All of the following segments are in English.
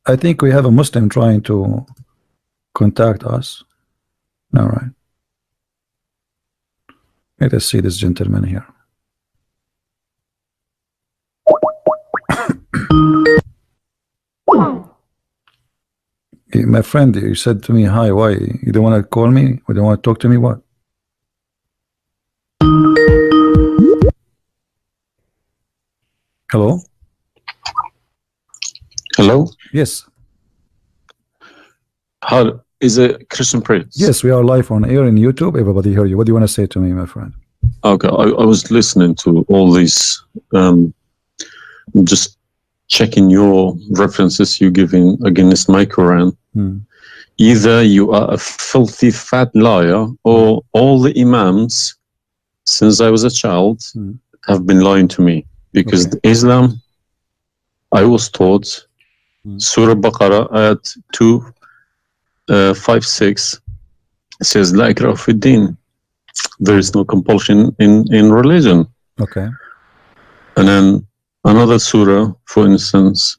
I think we have a Muslim trying to contact us. All right. Let us see this gentleman here. My friend, you said to me, hi, why? You don't want to call me? You don't want to talk to me? What? Hello? Hello? Yes. How is it Christian priest? Yes, we are live on air in YouTube. Everybody hear you. What do you want to say to me, my friend? Okay, I was listening to all these, just checking your references you giving against my Quran. Either you are a filthy fat liar, or all the imams since I was a child have been lying to me, because Islam, I was taught Surah Baqarah ayat 256 says La ikraha fi din, there is no compulsion in religion. Okay. And then another surah, for instance,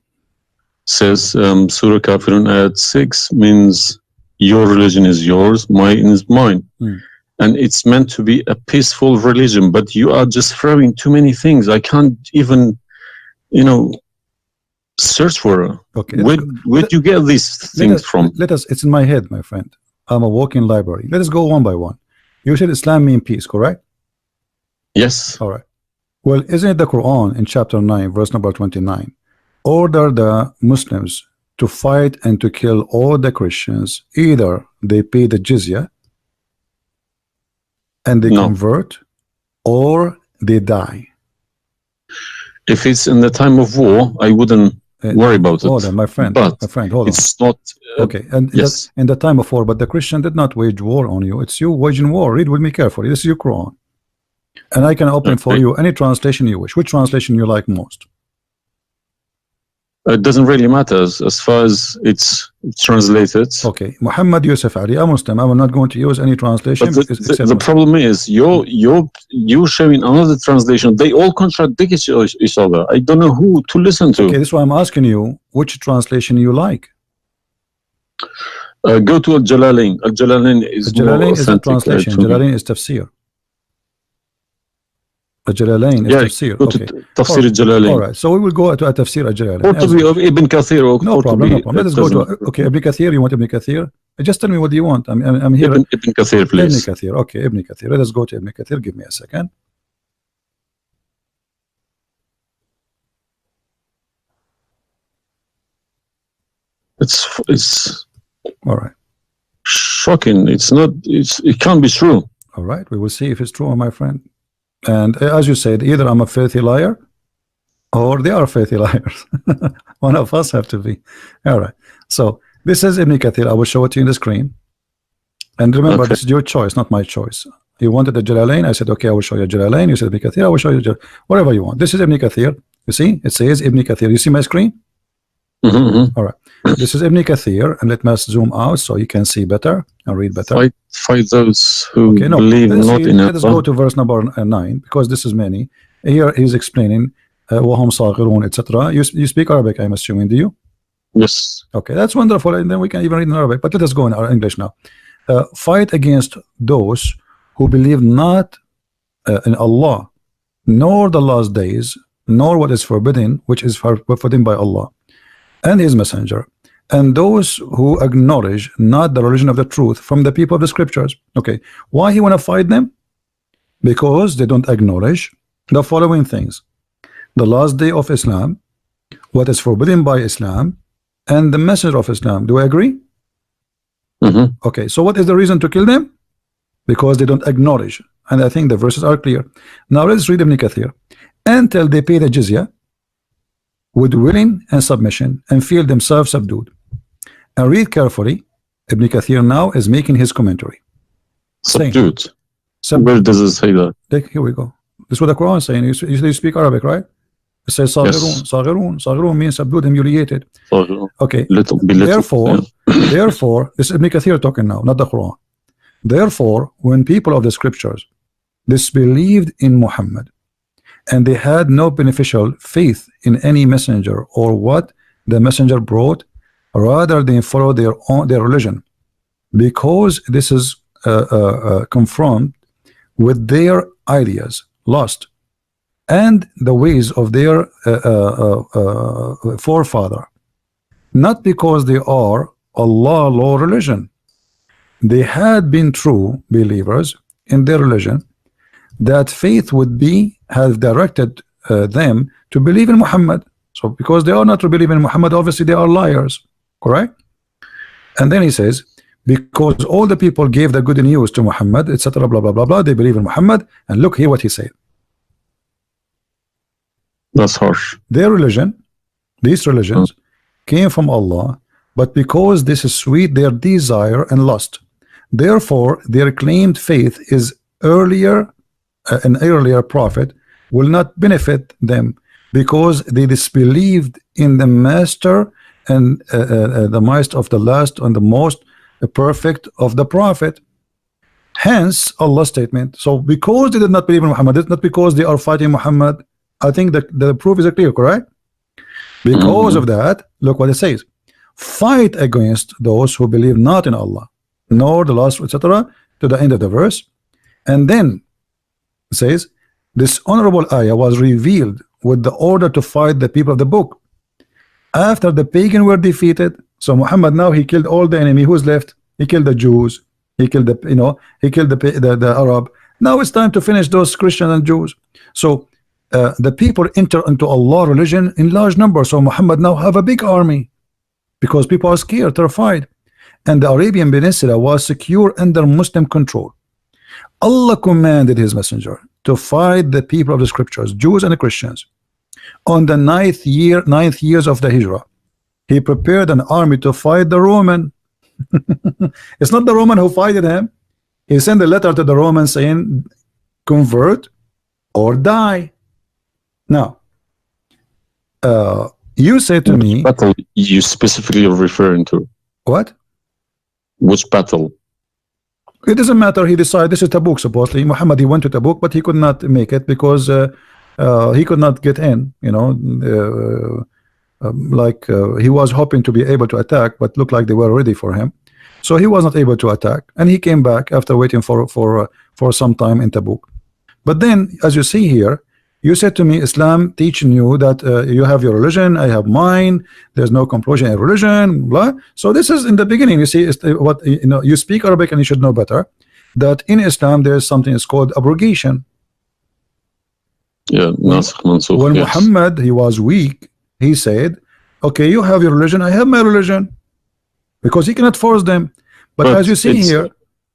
says Surah Kafirun ayat 6 means your religion is yours, mine is mine. And it's meant to be a peaceful religion, but you are just throwing too many things. I can't even, search for it. Okay. Where do you get these things from? It's in my head, my friend. I'm a walking library. Let us go one by one. You said Islam means peace, correct? Yes. All right. Well, isn't it the Quran in chapter 9, verse number 29, order the Muslims to fight and to kill all the Christians, either they pay the jizya and they convert, or they die? If it's in the time of war, I wouldn't worry about it. Hold on, my friend. But my friend, hold on. it's not. Okay, and yes, in the time of war, but the Christian did not wage war on you. It's you waging war. Read with me carefully. This is your Quran, and I can open for you any translation you wish. Which translation you like most? It doesn't really matter as far as it's translated. Okay, Muhammad Yusuf Ali, a Muslim. I will not going to use any translation. But the problem is you're showing another translation. They all contradict each other. I don't know who to listen to. Okay, this is why I'm asking you which translation you like. Go to Al-Jalalain. Al-Jalalain is more authentic. Is a translation. Jalalain is tafsir. Al-Jalalain is tafsir. Go to Tafsir Al-Jalalain. All right, so we will go to a tafsir Al-Jalalain. Or to be of Ibn Kathir. No problem, no problem. Let us go to Ibn Kathir. You want Ibn Kathir? Just tell me what do you want. I'm here. Ibn Kathir, please. Ibn Kathir. Okay, Ibn Kathir. Let us go to Ibn Kathir. Give me a second. It's all right. Shocking. It can't be true. All right, we will see if it's true, my friend. And as you said, either I'm a filthy liar or they are filthy liars. One of us have to be. All right. So this is Ibn Kathir. I will show it to you on the screen. And remember, this is your choice, not my choice. You wanted the Jalalain. I said, okay, I will show you Jalalain. You said Ibn Kathir. I will show you whatever you want. This is Ibn Kathir. You see, it says Ibn Kathir. You see my screen? All right. This is Ibn Kathir, and let me zoom out so you can see better and read better. Fight those who believe not in Allah. Let us go to verse number 9, because this is many. Here he's explaining وَهُمْ صَاغِرُونَ, etc. You speak Arabic, I'm assuming, do you? Yes. Okay, that's wonderful, and then we can even read in Arabic. But let us go in our English now. Fight against those who believe not in Allah, nor the last days, nor what is forbidden, which is forbidden by Allah and His Messenger, and those who acknowledge not the religion of the truth from the people of the scriptures. Okay, why he want to fight them? Because they don't acknowledge the following things: the last day of Islam, what is forbidden by Islam, and the messenger of Islam. Do I agree? Okay, so what is the reason to kill them? Because they don't acknowledge, and I think the verses are clear. Now let's read Ibn Kathir. Until they pay the jizya with willing and submission and feel themselves subdued. And read carefully. Ibn Kathir now is making his commentary. Subdued. Where does it say that? Here we go. This is what the Quran is saying. You speak Arabic, right? It says Saghirun. Saghirun means subdued, humiliated. Okay. Therefore, this is Ibn Kathir talking now, not the Quran. Therefore, when people of the scriptures disbelieved in Muhammad, and they had no beneficial faith in any messenger or what the messenger brought, rather than follow their religion, because this is confront with their ideas, lust, and the ways of their forefather, not because they are Allah law religion. They had been true believers in their religion, that faith would be have directed them to believe in Muhammad. So because they are not to believe in Muhammad, obviously they are liars, correct? And then he says, because all the people gave the good news to Muhammad, etc., blah blah blah blah, they believe in Muhammad. And look here what he said. That's harsh. Their religion, these religions came from Allah, but because this is sweet, their desire and lust, therefore their claimed faith is earlier, an earlier prophet will not benefit them, because they disbelieved in the master and the master of the last and the most perfect of the prophet. Hence Allah's statement. So because they did not believe in Muhammad, it's not because they are fighting Muhammad. I think that the proof is clear, correct? Because of that, look what it says: fight against those who believe not in Allah nor the last, etc., to the end of the verse. And then it says this honorable ayah was revealed with the order to fight the people of the book after the pagan were defeated. So Muhammad now he killed all the enemy. Who's left? He killed the Jews, he killed the he killed the Arab. Now it's time to finish those Christians and Jews. So the people enter into Allah religion in large numbers. So Muhammad now have a big army because people are scared, terrified, and the Arabian Peninsula was secure under Muslim control. Allah commanded his messenger to fight the people of the scriptures, Jews and the Christians. On the ninth years of the Hijrah, he prepared an army to fight the Roman. It's not the Roman who fighted him. He sent a letter to the Romans saying, convert or die. Now, you say to me, battle you specifically are referring to? What? Which battle? It doesn't matter. He decided this is Tabuk. Supposedly Muhammad, he went to Tabuk, but he could not make it because he could not get in, he was hoping to be able to attack, but looked like they were ready for him, so he was not able to attack, and he came back after waiting for some time in Tabuk. But then, as you see here, you said to me, Islam teaching you that you have your religion, I have mine, there's no compulsion in religion, blah. So this is in the beginning. You see, what you speak Arabic and you should know better that in Islam there is something is called abrogation. Yeah, nasikh mansukh. When yes. Muhammad he was weak, he said, okay, you have your religion, I have my religion, because he cannot force them. But as you see here,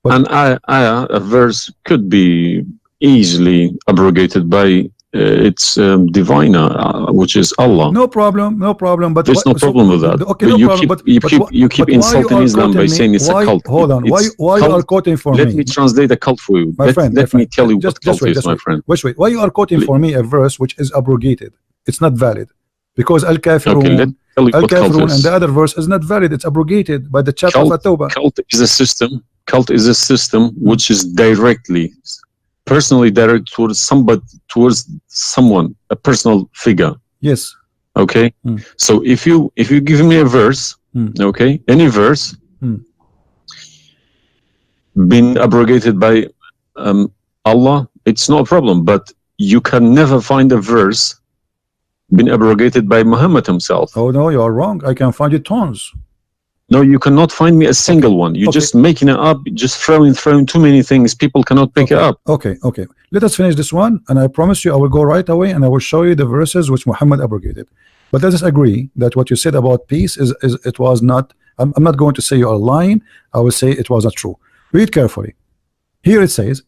a verse could be easily abrogated by its diviner, which is Allah. no problem. But there's no problem with that. Okay, but no you problem. keep But insulting Islam by saying it's a cult. Hold on. Why you are quoting for me? Let me translate a cult for you. Let me tell you what cult is, my friend. Wait. Why you are quoting for me a verse which is abrogated? It's not valid because al-kafirun, and the other verse is not valid. It's abrogated by the chapter of At-Tawbah. Cult is a system. Cult is a system which is personally direct towards someone, a personal figure. Yes. Okay. So if you give me a verse, okay, any verse been abrogated by Allah, it's no problem. But you can never find a verse been abrogated by Muhammad himself. Oh no, you are wrong. I can find you tons. No, you cannot find me a single one. You're just making it up, just throwing too many things. People cannot pick it up. Okay. Let us finish this one, and I promise you I will go right away and I will show you the verses which Muhammad abrogated. But let us agree that what you said about peace is it was not. I'm not going to say you are lying. I will say it was not true. Read carefully. Here it says,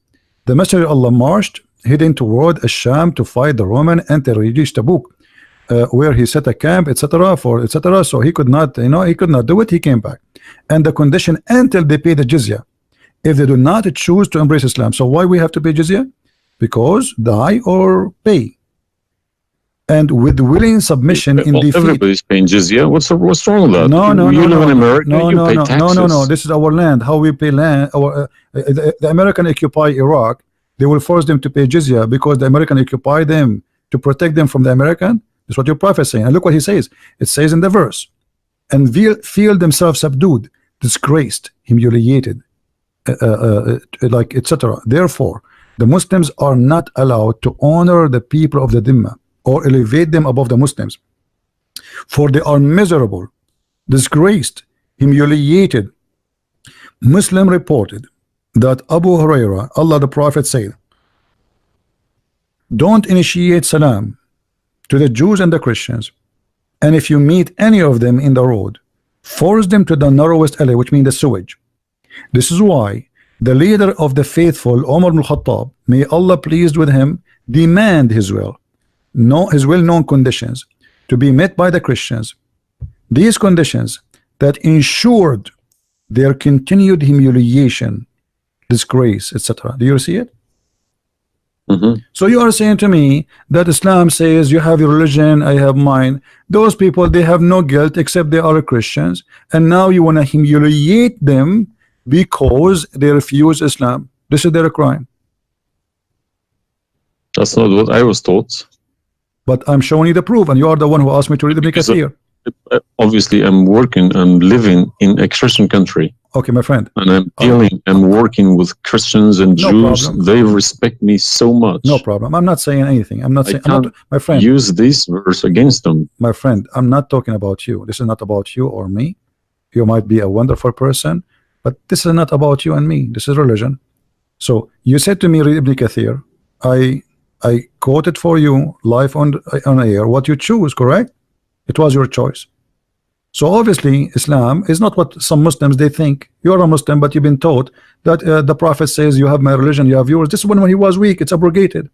the Messenger of Allah marched heading toward Asham to fight the Roman until he reached Tabuk, where he set a camp, etc. So he could not, he could not do it. He came back, and the condition until they pay the jizya, if they do not choose to embrace Islam. So why we have to pay jizya? Because die or pay, and with willing submission in defeat. Everybody's paying jizya. What's wrong with that? No. You live in America. You pay taxes. No. This is our land. How we pay land? The American occupy Iraq. They will force them to pay jizya because the American occupy them to protect them from the American. That's what your prophet is saying. And look what he says. It says in the verse, and feel themselves subdued, disgraced, humiliated, like etc. Therefore, the Muslims are not allowed to honor the people of the Dhimma or elevate them above the Muslims, for they are miserable, disgraced, humiliated. Muslim reported that Abu Huraira, Allah the Prophet, said, don't initiate salam to the Jews and the Christians, and if you meet any of them in the road, force them to the narrowest alley, which means the sewage. This is why the leader of the faithful, Umar ibn Khattab, may Allah pleased with him, demand his well-known conditions to be met by the Christians. These conditions that ensured their continued humiliation, disgrace, etc. Do you see it? So you are saying to me that Islam says you have your religion, I have mine. Those people, they have no guilt except they are Christians, and now you want to humiliate them because they refuse Islam. This is their crime. That's not what I was taught. But I'm showing you the proof, and you are the one who asked me to read the Ibn Kathir. Obviously, I'm working and living in a Christian country. Okay, my friend. And I'm working with Christians and Jews. Problem. They respect me so much. No problem. I'm not saying anything. I'm not saying. My friend. Use this verse against them. My friend, I'm not talking about you. This is not about you or me. You might be a wonderful person, but this is not about you and me. This is religion. So you said to me, read Ibn Kathir. I quoted for you live on air what you choose, correct? It was your choice. So obviously Islam is not what some Muslims they think. You're a Muslim, but you've been taught that the Prophet says you have my religion, you have yours. This is when he was weak, it's abrogated.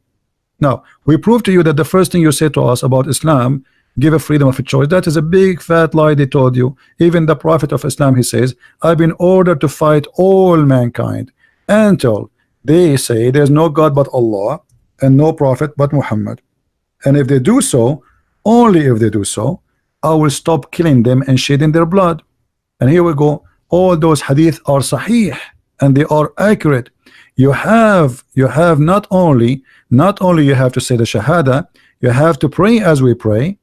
Now we prove to you that the first thing you say to us about Islam, give a freedom of a choice. That is a big fat lie they told you. Even the Prophet of Islam, he says, I've been ordered to fight all mankind until they say there's no God but Allah and no prophet but Muhammad. And if they do so, only if they do so, I will stop killing them and shedding their blood. And here we go. All those hadith are sahih and they are accurate. You have not only you have to say the shahada, you have to pray as we pray,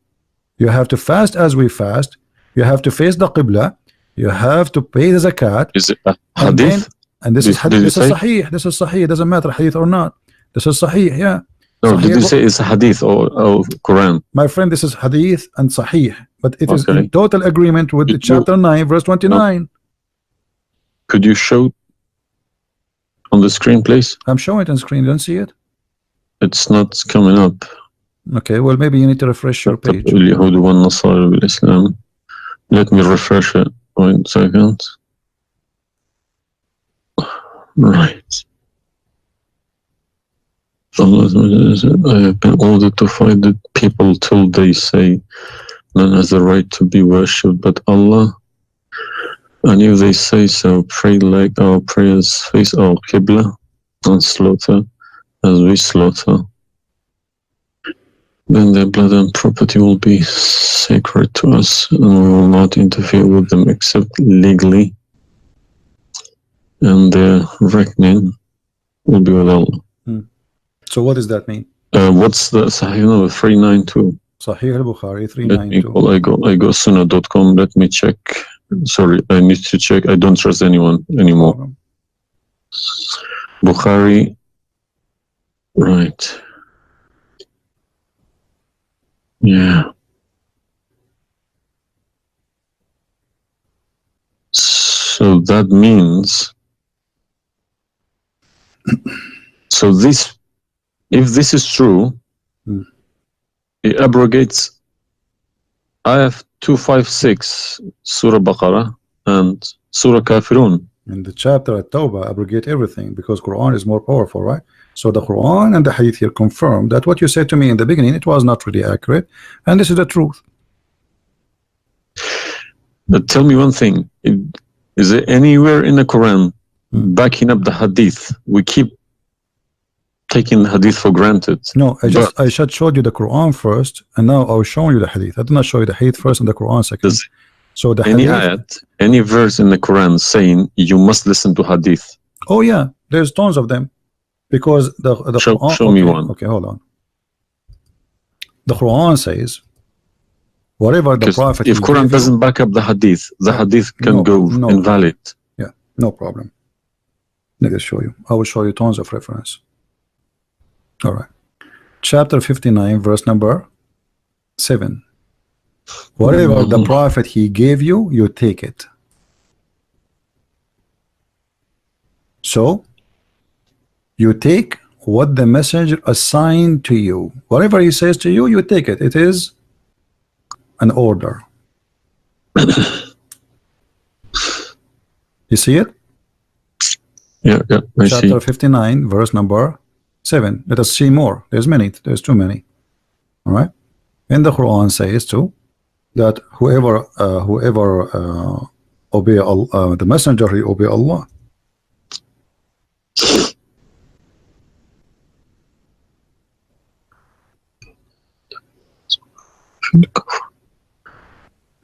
you have to fast as we fast, you have to face the qibla, you have to pay the zakat. Is it a hadith? And this is hadith. This is sahih. This is sahih. It doesn't matter hadith or not. This is sahih. Yeah. No, sahih. Did you say it's hadith or Quran? My friend, this is hadith and sahih, but it is in total agreement with the chapter 9 verse 29. No. Could you show on the screen, please? I'm showing it on screen. You don't see it? It's not coming up. Okay, well maybe you need to refresh your page. Let me refresh it. 1 second. Right. I have been ordered to fight the people till they say none has the right to be worshipped but Allah. And if they say so, pray like our prayers, face our Qibla, and slaughter as we slaughter. Then their blood and property will be sacred to us, and we will not interfere with them except legally. And their reckoning will be with Allah. So what does that mean? What's the Sahih number? 392. Sahih al-Bukhari 392. I go sunnah.com. Let me check. Sorry, I need to check. I don't trust anyone anymore. Bukhari. Right. Yeah. So that means, so this, if this is true, it abrogates ayah 256, Surah Baqarah, and Surah Kafirun. In the chapter at Tawbah, abrogate everything because Quran is more powerful, right? So the Quran and the Hadith here confirm that what you said to me in the beginning, it was not really accurate, and this is the truth. But tell me one thing: is there anywhere in the Quran backing up the Hadith? We keep taking the Hadith for granted. No, I just showed you the Quran first, and now I was showing you the Hadith. I did not show you the Hadith first and the Quran second. So the any Hadith, ayat, any verse in the Quran saying you must listen to Hadith? Oh yeah, there's tons of them. Because the Quran, show me one. Okay, hold on. The Quran says, Whatever the Prophet if he Quran gave you, doesn't back up the hadith, the hadith can no, go no invalid. Yeah, no problem. Let me show you. I will show you tons of reference. All right. Chapter 59, verse number 7. Whatever the Prophet he gave you, you take it. So you take what the messenger assigned to you. Whatever he says to you, you take it. It is an order. You see it? Yeah, I see. Chapter 59, verse number 7. Let us see more. There's many. There's too many. All right. And the Quran says too that whoever obey Allah, the messenger, he obey Allah.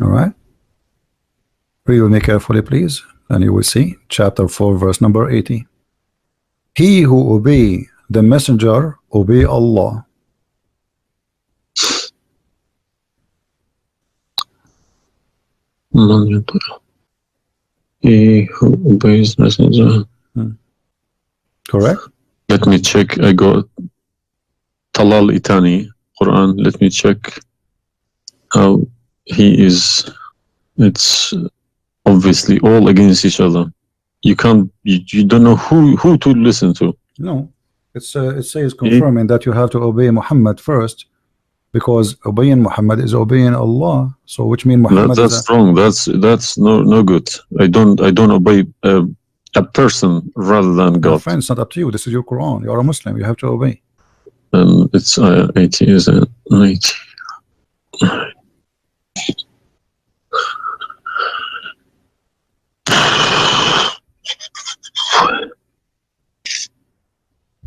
All right. Read with me carefully, please, and you will see chapter 4, verse number 80. He who obey the messenger obey Allah. He who obeys messenger. Correct? Let me check. I got Talal Itani Quran. Let me check how he is. It's obviously all against each other. You can't. You don't know who to listen to. No, it says confirming that you have to obey Muhammad first, because obeying Muhammad is obeying Allah. So which means Muhammad that's wrong. That's no good. I don't obey a person rather than God. Friend, it's not up to you. This is your Quran. You are a Muslim. You have to obey. It's 80, is it? 80.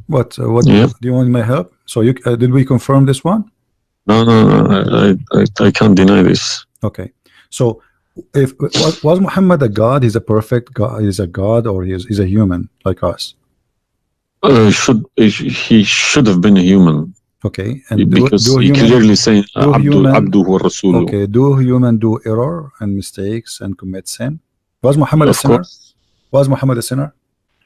What do you want my help? So you did we confirm this one? No, I can't deny this. Okay. So if was Muhammad a God? He's a perfect God. He's a God, or he's a human like us? He should have been a human. Okay. And because he clearly saying Abduhu wa Rasuluhu. Okay. Do human do error and mistakes and commit sin? Was Muhammad a sinner? Was Muhammad a sinner?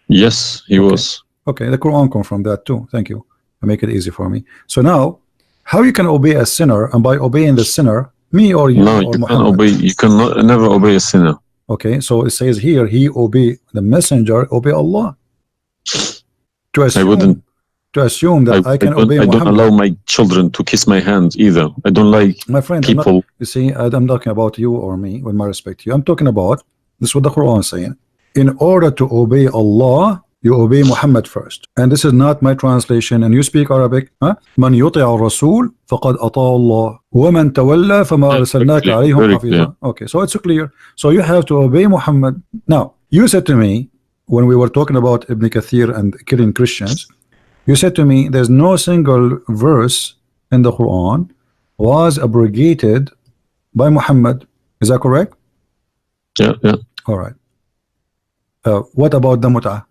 Yes, he was. Okay, the Quran confirmed that too. Thank you. Make it easy for me. So now, how you can obey a sinner, and by obeying the sinner, me or you? No, or you Muhammad? can obey. You cannot never obey a sinner. Okay, so it says here, he obey the messenger, obey Allah. To assume that I can obey Muhammad. I don't allow my children to kiss my hands either. I don't like my friend. people. You see, I'm talking about you or me, with my respect to you. I'm talking about this is what the Quran is saying. In order to obey Allah, you obey Muhammad first. And this is not my translation. And you speak Arabic. Man yuti'a rasul faqad ata'a Allah. Wa man tawalla fama arsalnaka alayhim hafiza. Okay, so it's clear. So you have to obey Muhammad. Now, you said to me when we were talking about Ibn Kathir and killing Christians, you said to me there's no single verse in the Quran was abrogated by Muhammad. Is that correct? Yeah. All right. What about the mut'ah?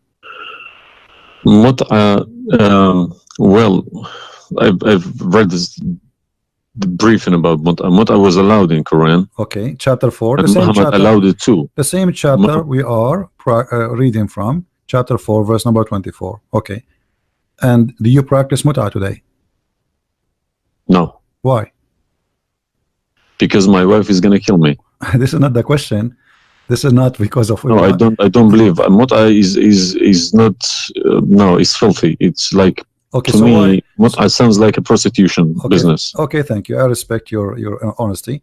Well, I've read this briefing about mut'ah. Mut'ah was allowed in Quran. Okay, chapter 4. And the same Muhammad chapter allowed it too. The same chapter we are reading from, chapter 4, verse number 24. Okay. And do you practice mut'ah today? No. Why? Because my wife is going to kill me. This is not the question. This is not because of. No, I don't believe mut'ah is not. No, it's filthy. It's like to me, mut'ah sounds like a prostitution business. Okay, thank you. I respect your honesty.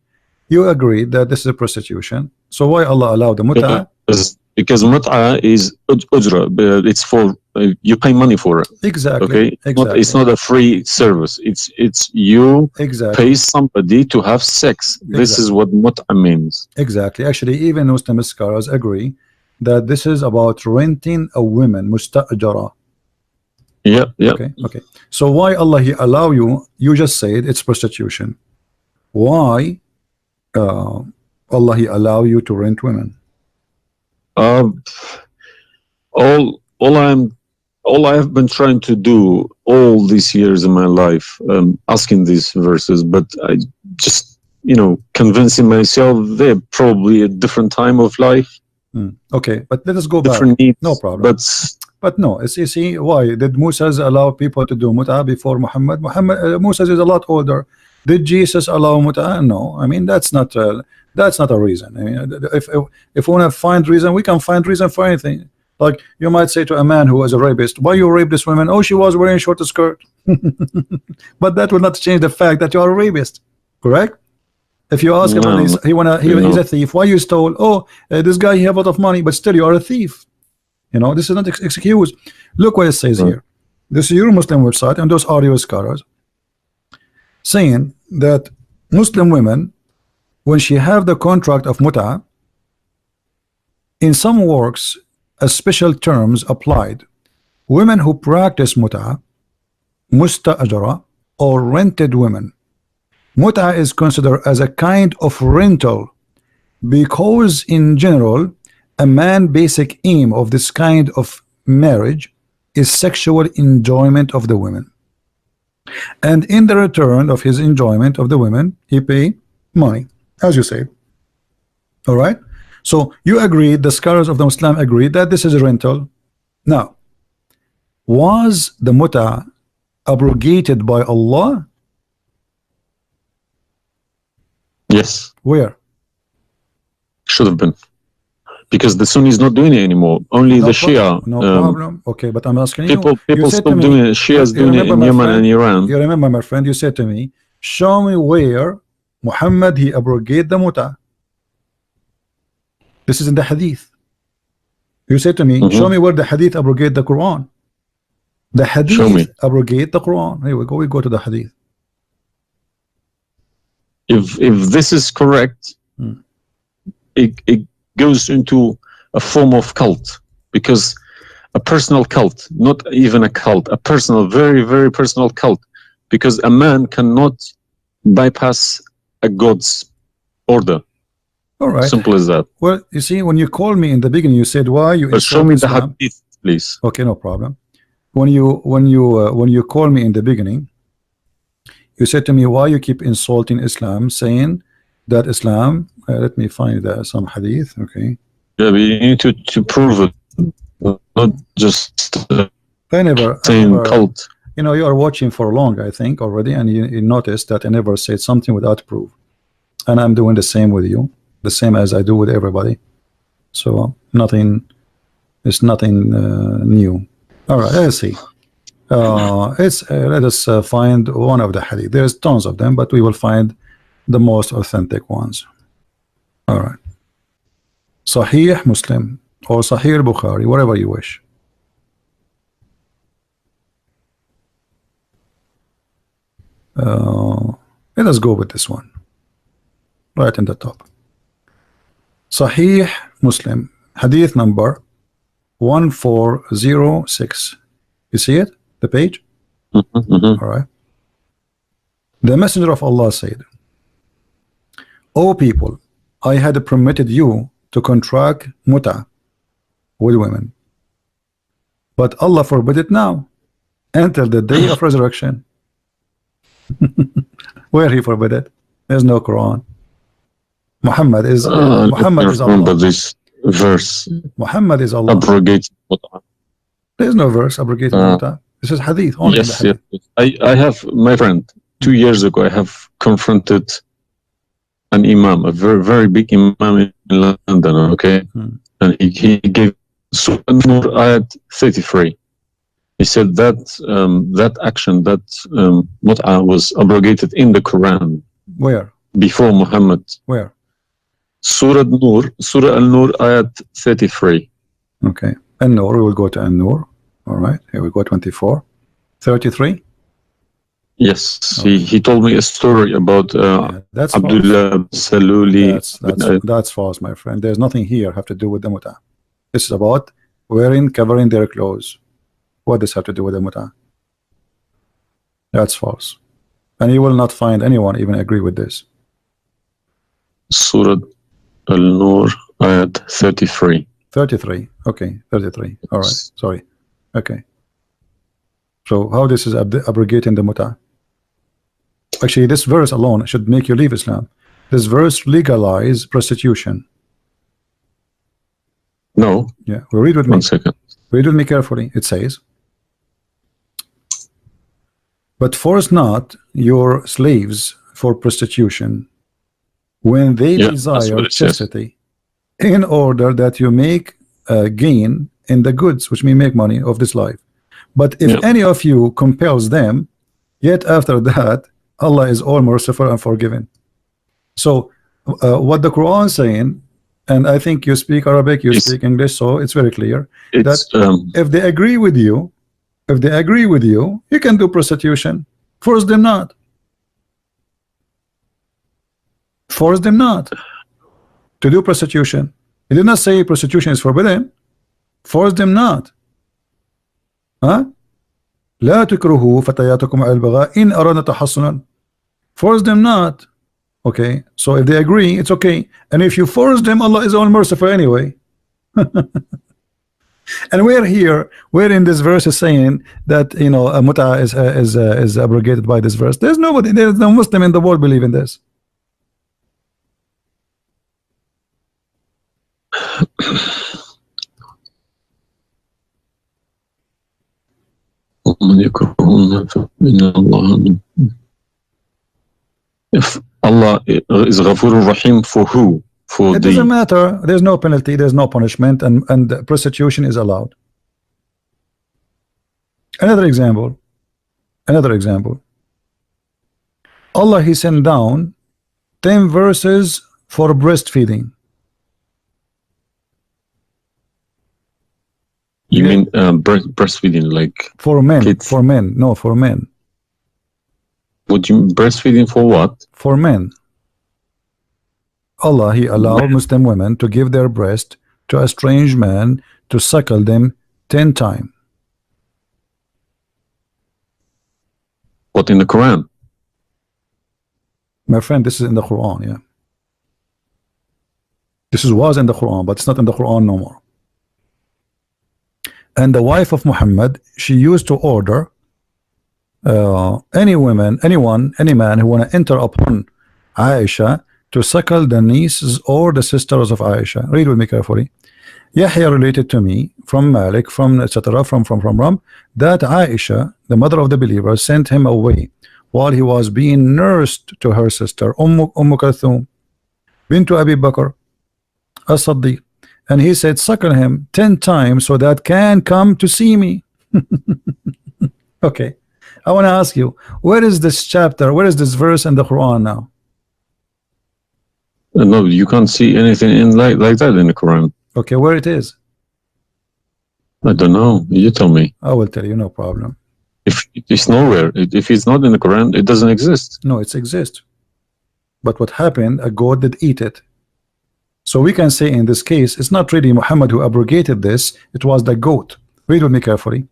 You agree that this is a prostitution. So why Allah allowed the mut'ah? Because mut'ah is ujra. It's for you pay money for it. Exactly. Okay. Exactly. It's not a free service. It's you pay somebody to have sex. This is what mut'ah means. Exactly. Actually, even Muslim scholars agree that this is about renting a woman, musta'jara. Yeah. Okay. So why Allah He allow you? You just said it's prostitution. Why Allah He allow you to rent women? All I have been trying to do all these years in my life, asking these verses, but I just convincing myself they're probably a different time of life, Okay, but let us go back. different needs. No problem. But no, it's, you see, why did Moses allow people to do mut'ah before Muhammad? Moses is a lot older. Did Jesus allow mut'ah? No. I mean, that's not a reason. I mean, if we want to find reason, we can find reason for anything. Like you might say to a man who was a rapist, why you raped this woman? Oh, she was wearing a short skirt. But that will not change the fact that you are a rapist, correct? If you ask him, he's a thief. Why you stole? Oh, this guy, he have a lot of money, but still you are a thief. This is not excuse. Look what it says here. This is your Muslim website, and those are your scholars saying that Muslim women, when she have the contract of mut'ah, in some works, a special terms applied. Women who practice mut'ah, musta'ajara, or rented women. Mut'ah is considered as a kind of rental because in general a man's basic aim of this kind of marriage is sexual enjoyment of the women, and in the return of his enjoyment of the women he pay money, as you say. All right, so you agree, the scholars of the Muslim agree that this is a rental. Now, was the mut'ah abrogated by Allah? Yes. Where? Should have been. Because the Sunni is not doing it anymore. Only the Shia. No problem. Okay, but I'm asking people you still doing it. Shia is doing it in Yemen and Iran. You remember, my friend, you said to me, show me where Muhammad he abrogated the mut'ah. This is in the hadith. You said to me, show me where the hadith abrogate the Quran. The hadith abrogate the Quran. Here we go. We go to the hadith. If this is correct, it goes into a form of cult, because a personal cult, not even a cult, a personal, very, very personal cult, because a man cannot bypass a God's order. All right. Simple as that. Well, you see, when you called me in the beginning, you said, why you show me Islam? The hadith, please. Okay, no problem. When you call me in the beginning, you said to me, why you keep insulting Islam, saying that Islam, let me find some hadith. Okay. Yeah, but you need to prove it, not just saying cult. You are watching for long, I think, already, and you noticed that I never said something without proof, and I'm doing the same with you, the same as I do with everybody. So it's nothing new. All right, let's see. Let us find one of the hadith. There's tons of them, but we will find the most authentic ones. All right. Sahih Muslim or Sahih Bukhari, whatever you wish. Let us go with this one. Right in the top. Sahih Muslim, hadith number 1406. You see it? The page? All right. The Messenger of Allah said, O people, I had permitted you to contract mut'ah with women, but Allah forbid it now until the day of resurrection. Where he forbid it? There's no Quran. Muhammad is Allah. This verse. Muhammad is Allah. Abrogated mut'ah. There's no verse abrogated mut'ah. This is hadith. Only yes, hadith. Yes. I have, my friend, 2 years ago, I have confronted an imam, a very, very big imam in London, okay? And he gave Surah An-Nur ayat 33. He said that that action, that mut'ah was abrogated in the Quran. Where? Before Muhammad. Where? Surah An-Nur ayat 33. Okay. An-Nur, we will go to An-Nur. All right, here we go. 24, 33. Yes, okay. He told me a story about that's Abdullah Saluli. That's false, my friend. There's nothing here have to do with the mut'ah. This is about covering their clothes. What does have to do with the mut'ah? That's false, and you will not find anyone even agree with this. Surah Al-Nur ayat 33. 33. Okay, 33. All right. Sorry. Okay. So how this is abrogating the mut'ah? Actually, this verse alone should make you leave Islam. this verse legalize prostitution? No. Yeah, well, read with me. 1 second. Read with me carefully. It says, but force not your slaves for prostitution when they Yeah, that's desire what it says. chastity, in order that you make gain in the goods, which mean make money of this life. But if Yeah. any of you compels them, yet after that, Allah is all merciful and forgiving. So what the Quran is saying, and I think you speak Arabic, you speak English, so it's very clear that if they agree with you, you can do prostitution. Force them not. Force them not to do prostitution. He did not say prostitution is forbidden. Force them not. Huh? لا تكرهوا فتياتكم على البغاء إن أردنا تحصنا. Force them not. Okay, so if they agree, it's okay. And if you force them, Allah is all merciful anyway. And we're in this verse is saying that, you know, muta is abrogated by this verse. There's no Muslim in the world believe in this. If Allah is Ghafurur Rahim for who? For it doesn't matter. There's no penalty, there's no punishment, and prostitution is allowed. Another example. Allah, He sent down 10 verses for breastfeeding. You mean breastfeeding, like for men? Kids. For men, no, for men. Would you breastfeeding for what? For men. Allah, He allowed Muslim women to give their breast to a strange man to suckle them 10 times. What, in the Quran? My friend, this is in the Quran, yeah. This was in the Quran, but it's not in the Quran no more. And the wife of Muhammad, she used to order any man who want to enter upon Aisha to suckle the nieces or the sisters of Aisha. Read with me carefully. Yahya related to me from Malik, from etc. from that Aisha, the mother of the believer, sent him away while he was being nursed to her sister Kalthum bintu Abi Bakr as-Siddiq, and he said, suckle him 10 times so that can come to see me. Okay, I want to ask you, where is this chapter, where is this verse in the Quran now? No, you can't see anything in like that in the Quran. Okay, where it is? I don't know. You tell me. I will tell you, no problem. If it's nowhere, if it's not in the Quran, it doesn't exist. No, it exists. But what happened, a goat did eat it. So we can say in this case, it's not really Muhammad who abrogated this, it was the goat. Read with me carefully.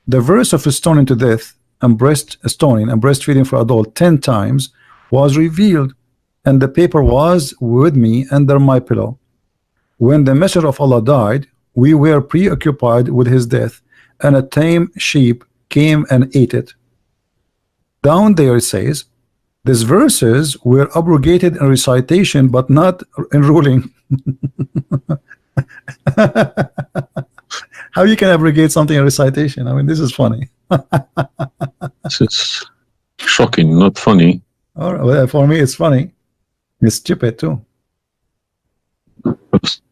The verse of stoning to death and stoning and breastfeeding for adult 10 times was revealed, and the paper was with me under my pillow. When the messenger of Allah died, we were preoccupied with his death, and a tame sheep came and ate it. Down there it says, these verses were abrogated in recitation but not in ruling. How you can abrogate something in recitation? I mean, this is funny. It's shocking, not funny. All right, well, for me it's funny. It's stupid too.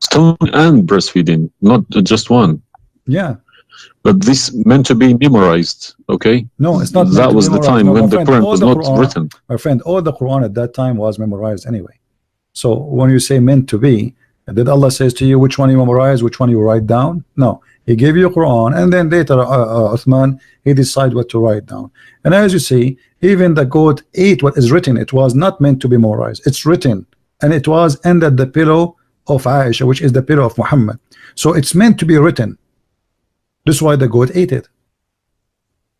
Stone and breastfeeding, not just one. Yeah. But this meant to be memorized, okay? No, it's not. That was the time when the Quran was not written. My friend, all the Quran at that time was memorized anyway. So when you say meant to be, did Allah says to you which one you memorize, which one you write down? No, He gave you Quran, and then later Uthman, he decided what to write down. And as you see, even the goat ate what is written. It was not meant to be memorized. It's written, and it was under the pillow of Aisha, which is the pillow of Muhammad. So it's meant to be written. This is why the goat ate it.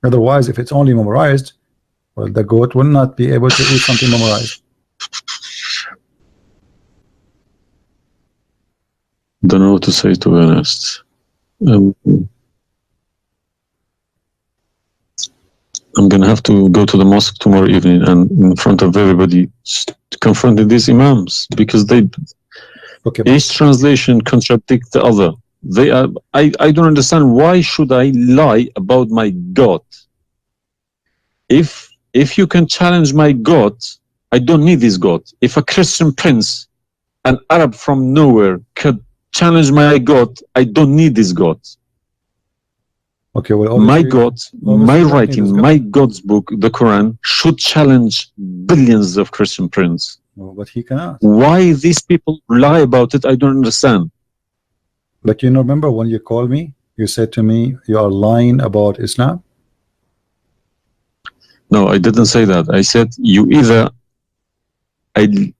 Otherwise, if it's only memorized, well, the goat will not be able to eat something memorized. Don't know what to say, to be honest. I'm gonna have to go to the mosque tomorrow evening and in front of everybody to confront these imams, because they each translation contradicts the other. They are. I don't understand, why should I lie about my God? If you can challenge my God, I don't need this God. If a Christian prince, an Arab from nowhere, could challenge my God, I don't need this God. Okay, well, my God, my writing, my God's book, the Quran, should challenge billions of Christian princes. No, but he cannot. Why these people lie about it, I don't understand. Like, you know, remember when you called me, you said to me, you are lying about Islam? No, I didn't say that. I said, you either a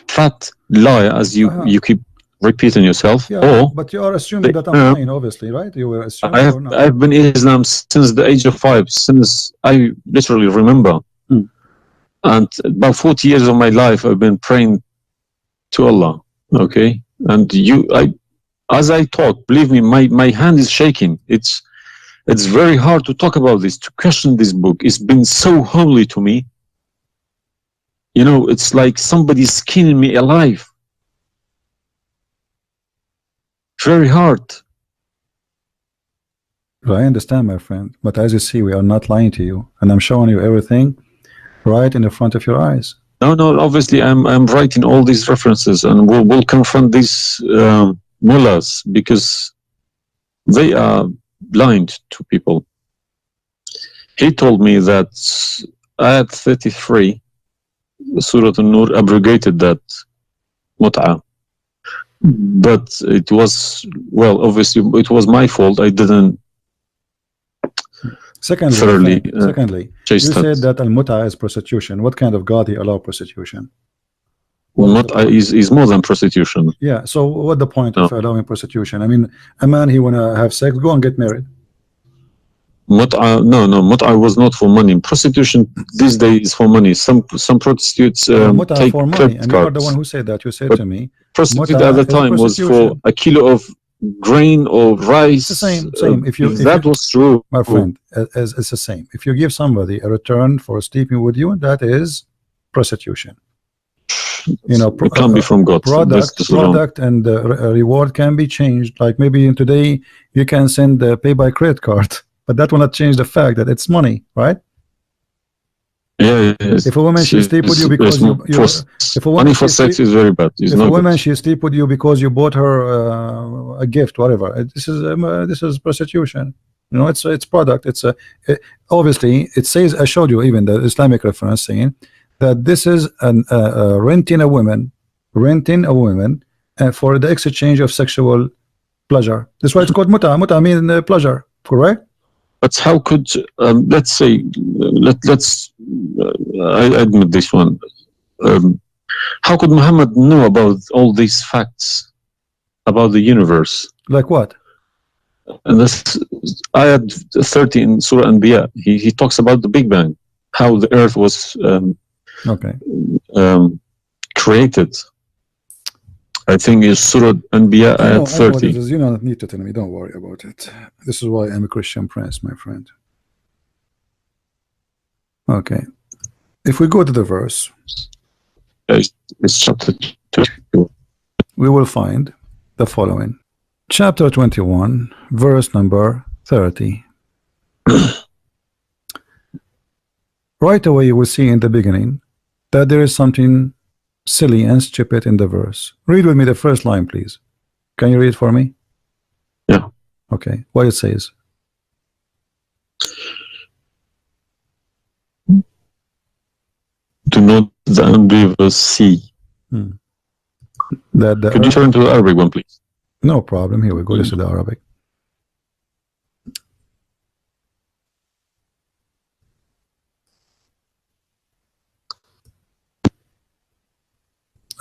fat liar, as you keep repeating yourself, or but you are assuming that I'm lying, obviously, right? You were assuming. I've been in Islam since the age of 5, since I literally remember. And about 40 years of my life, I've been praying to Allah. Okay, and as I talk, believe me, my hand is shaking. It's very hard to talk about this, to question this book. It's been so holy to me. You know, it's like somebody's skinning me alive. Very hard. I understand, my friend, but as you see, we are not lying to you, and I'm showing you everything right in the front of your eyes. No, obviously I'm writing all these references, and we'll confront these mullahs, because they are blind to people. He told me that Ayat 33, Surah An-Nur, abrogated that mut'ah. But it was, well, obviously it was my fault. I didn't Secondly, you said that al-mut'ah is prostitution. What kind of God he allow prostitution? Mut'ah is more than prostitution. Yeah, so what the point of allowing prostitution? I mean, a man, he wanna have sex, go and get married. Mut'ah, no, mut'ah was not for money. Prostitution these days is for money. Some prostitutes take for money, and you are the one who said that. You said to me, prostitute at the time was for a kilo of grain or rice. It's the same. If that was true, my friend, it's the same. If you give somebody a return for sleeping with you, that is prostitution. You know, it can't be from God. Product and reward can be changed. Like maybe today you can send pay by credit card, but that will not change the fact that it's money, right? Yeah. If a woman she sleep with you because money for sex is very bad. If a woman she sleep with you because you bought her a gift, whatever, this is prostitution. You know, it's product. Obviously it says, I showed you even the Islamic reference saying that this is renting a woman for the exchange of sexual pleasure. That's why it's called mut'ah. Mut'ah means pleasure, correct? But how could let's say I admit this one. How could Muhammad know about all these facts about the universe? Like what? And this ayat 30 in Surah Anbiya, he talks about the Big Bang, how the earth was created. I think it's Surah Anbiya ayat 30. You don't need to tell me, don't worry about it. This is why I'm a Christian prince, my friend. Okay. If we go to the verse, it's chapter 2. We will find the following. Chapter 21, verse number 30. Right away you will see in the beginning that there is something silly and stupid in the verse. Read with me the first line, please. Can you read for me? Yeah. Okay. What it says? Do not the unbelievers see. Could you turn to the Arabic one, please? No problem. Here we go. This is the Arabic.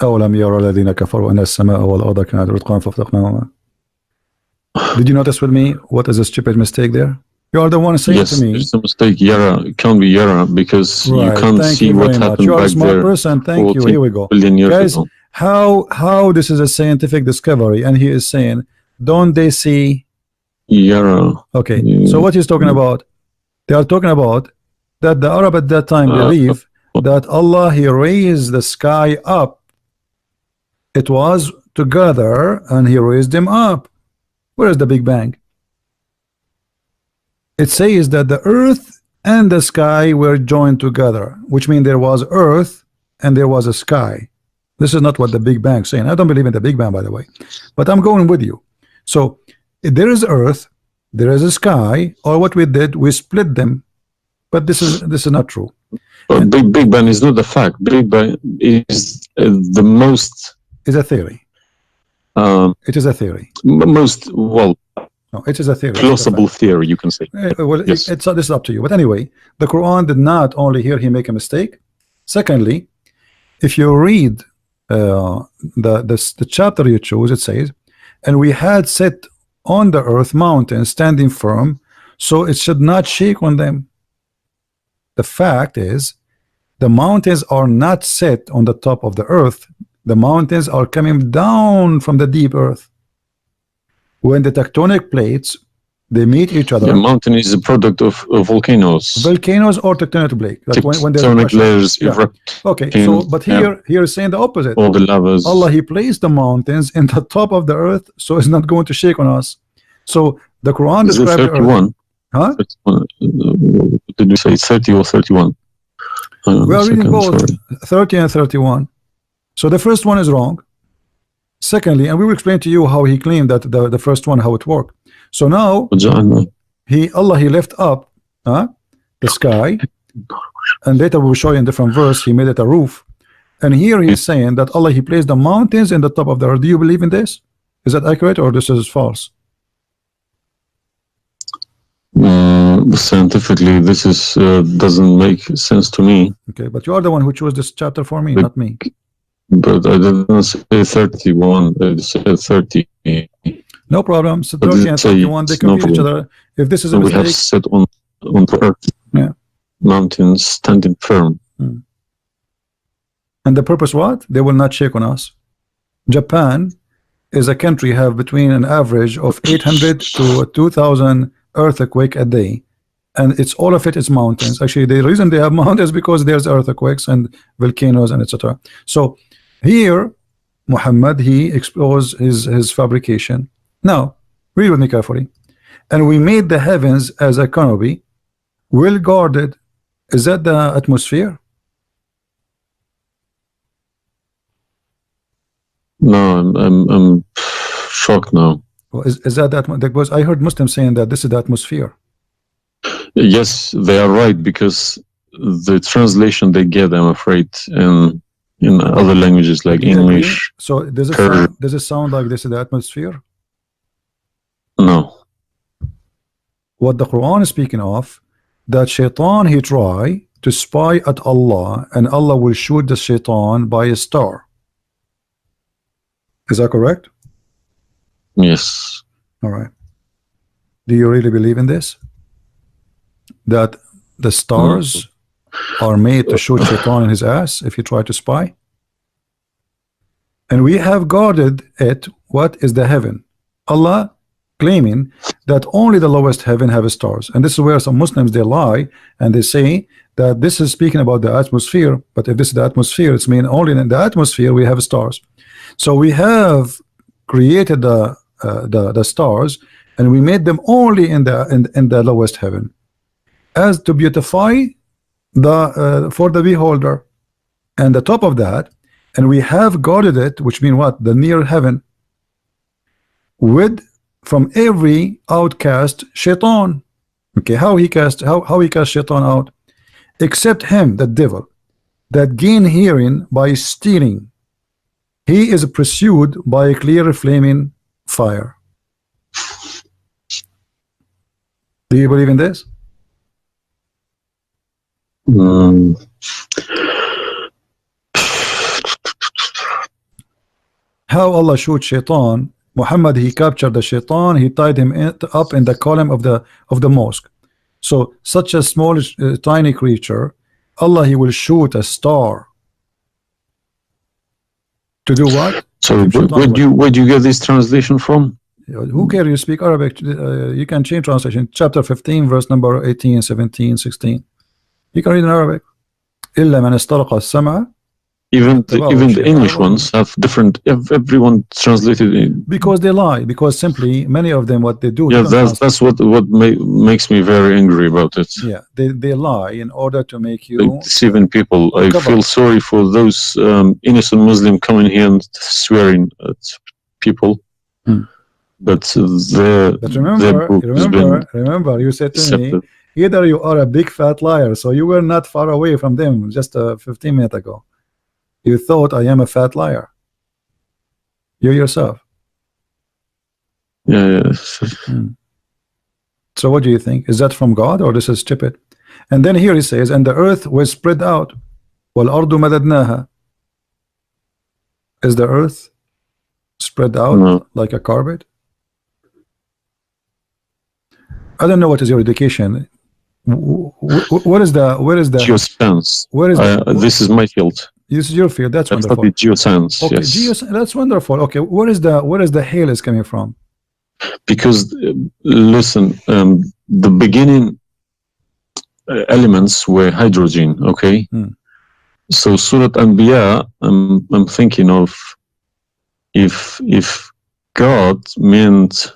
أولم يرى الذين كفروا أن السماء والأرض كانت رتقا ففتقناهما. Did you notice with me what is a stupid mistake there? You are the one saying to me. Yes, it's a mistake. Yara, it can't be Yara because you can't see what happened you are back a smart there. person. Thank you. Here we go. Guys, how this is a scientific discovery, and he is saying, don't they see Yara? Okay, so what he's talking about, They are talking about that the Arab at that time believe that Allah, he raised the sky up. It was together and he raised them up. Where is the Big Bang? It says that the earth and the sky were joined together, which means there was earth and there was a sky. This is not what the Big Bang is saying. I don't believe in the Big Bang, by the way, but I'm going with you. So there is earth, there is a sky, or what we did, we split them. But this is not true. Big Bang is not the fact. Big Bang is the most. It's a theory. It is a theory. Most, well, no, it is a theory. Plausible theory, you can say. Well, yes. This is up to you. But anyway, the Quran did not only here he make a mistake. Secondly, if you read the chapter you choose, it says, and we had set on the earth mountains standing firm, so it should not shake on them. The fact is, the mountains are not set on the top of the earth. The mountains are coming down from the deep earth. When the tectonic plates, they meet each other. The mountain is a product of volcanoes. Volcanoes or tectonic plate. Like when tectonic layers erupt. Okay, so but here is saying the opposite. All the lavas. Allah, he placed the mountains in the top of the earth, so it's not going to shake on us. So the Quran describes the earth. Huh? Did you say 30 or 31? We are reading both 30 and 31. So the first one is wrong. Secondly, and we will explain to you how he claimed that the first one, how it worked. So now Allah, he left up the sky, and later we will show you in different verse he made it a roof. And here he's saying that Allah, he placed the mountains in the top of the earth. Do you believe in this? Is that accurate or this is false? Scientifically, this is doesn't make sense to me. Okay, but you are the one who chose this chapter for me, not me. But I didn't say 31. I said 30. No problem. So 30 and 31, they complete each other. If this is a mistake, we have set on the earth. Yeah. Mountains standing firm. And the purpose what? They will not shake on us. Japan is a country have between an average of 800 to 2,000 earthquake a day, and it's all of it is mountains. Actually, the reason they have mountains because there's earthquakes and volcanoes and etc. So here Muhammad, he exposed his fabrication. Now read with me carefully. And we made the heavens as a canopy, well guarded. Is that the atmosphere? No, I'm shocked now. Well, is that because I heard Muslims saying that this is the atmosphere? Yes, they are right, because the translation they get, I'm afraid, in other languages like English. So does it sound like this is the atmosphere? No. What the Quran is speaking of, that shaitan, he try to spy at Allah, and Allah will shoot the shaitan by a star. Is that correct? Yes. All right. Do you really believe in this? That the stars are made to shoot shaitan in his ass if he try to spy? And we have guarded it. What is the heaven? Allah claiming that only the lowest heaven have stars, and this is where some Muslims they lie and they say that this is speaking about the atmosphere. But if this is the atmosphere, it's mean only in the atmosphere we have stars. So we have created the stars, and we made them only in the lowest heaven, as to beautify the for the beholder. And the top of that, and we have guarded it, which mean what? The near heaven, with from every outcast shaitan. Okay, how he cast shaitan out? Except him, the devil, that gain hearing by stealing. He is pursued by a clear flaming fire. Do you believe in this? How Allah shoot shaitan? Muhammad, he captured the shaitan, he tied him up in the column of the mosque. So such a small tiny creature, Allah, he will shoot a star to do what? So where do you get this translation from? Who cares? You speak Arabic. You can change translation. Chapter 15, verse number 18, 17, 16. You can read in Arabic. إلا من استرق السمع. Even the English ones have different. Everyone translated in. Because they lie. Because simply many of them, what they do. Yeah, that's what makes me very angry about it. Yeah, they lie in order to make you. Like deceiving people. I feel sorry for those innocent Muslim coming here and swearing at people. But remember, you said to me, either you are a big fat liar. So you were not far away from them just 15 minutes ago. You thought I am a fat liar. You yourself. Yeah. So what do you think? Is that from God or this is stupid? And then here he says, and the earth was spread out. وَالْأَرْضُ مَدَدْنَاهَا. Is the earth spread out like a carpet? I don't know what is your education. Where is the geoscience? Where is this is my field. This is your field. That's wonderful. Geoscience. Okay, yes. That's wonderful. Okay, where is the hail is coming from? Because listen, the beginning elements were hydrogen. Okay, so Surat Anbiya. I'm thinking of if God meant